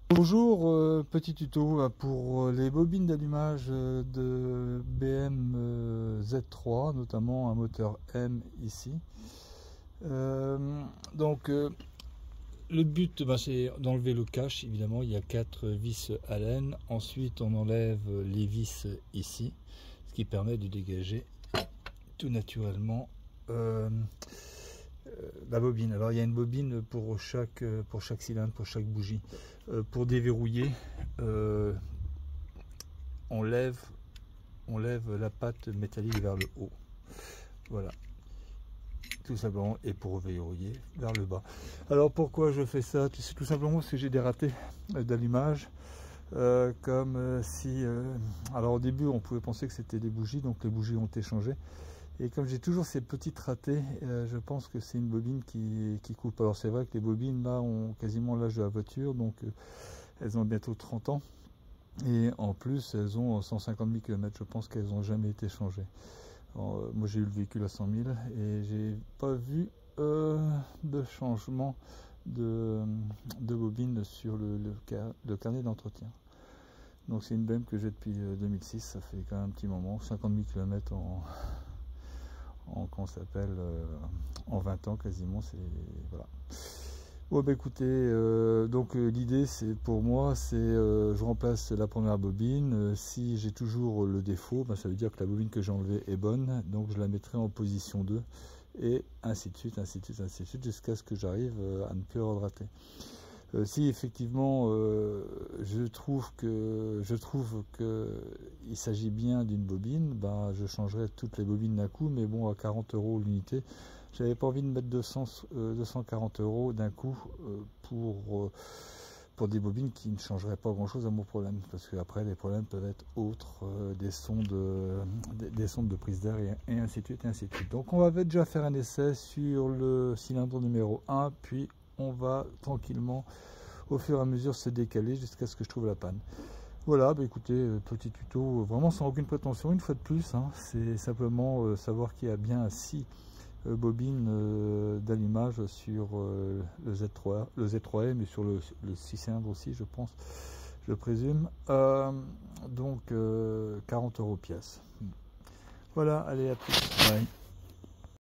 Bonjour, petit tuto pour les bobines d'allumage de BM Z3, notamment un moteur M ici. Donc le but, c'est d'enlever le cache. Évidemment, il y a 4 vis Allen. Ensuite, on enlève les vis ici, ce qui permet de dégager tout naturellement la bobine. Alors il y a une bobine pour chaque cylindre, pour chaque bougie. Pour déverrouiller, on lève la patte métallique vers le haut. Voilà, tout simplement, et pour verrouiller vers le bas. Alors pourquoi je fais ça? C'est tout simplement parce que j'ai des ratés d'allumage. Alors au début on pouvait penser que c'était des bougies, donc les bougies ont été changées. Et comme j'ai toujours ces petites ratées, je pense que c'est une bobine qui coupe. Alors c'est vrai que les bobines là ont quasiment l'âge de la voiture, donc elles ont bientôt 30 ans. Et en plus elles ont 150 000 km, je pense qu'elles n'ont jamais été changées. Alors, moi j'ai eu le véhicule à 100 000 et j'ai pas vu de changement de bobine sur le carnet d'entretien. Donc c'est une BM que j'ai depuis 2006, ça fait quand même un petit moment, 50 000 km en 20 ans quasiment, c'est voilà. Bon écoutez, l'idée c'est pour moi, je remplace la première bobine. Si j'ai toujours le défaut, ça veut dire que la bobine que j'ai enlevée est bonne, donc je la mettrai en position 2 et ainsi de suite, ainsi de suite, ainsi de suite, jusqu'à ce que j'arrive à ne plus redrater. Si effectivement je trouve que il s'agit bien d'une bobine, je changerai toutes les bobines d'un coup, mais bon, à 40 € l'unité, j'avais pas envie de mettre 240 € d'un coup pour des bobines qui ne changeraient pas grand chose à mon problème, parce que après les problèmes peuvent être autres, des sondes de prise d'air et ainsi de suite, et ainsi de suite. Donc on va déjà faire un essai sur le cylindre numéro 1, puis on va tranquillement au fur et à mesure se décaler jusqu'à ce que je trouve la panne. Voilà, écoutez, petit tuto vraiment sans aucune prétention, une fois de plus, c'est simplement savoir qu'il y a bien 6 bobines d'allumage sur le Z3M et sur le 6 cylindres aussi, je pense, je présume. Donc 40 € pièce. Voilà, allez, à plus. Bye.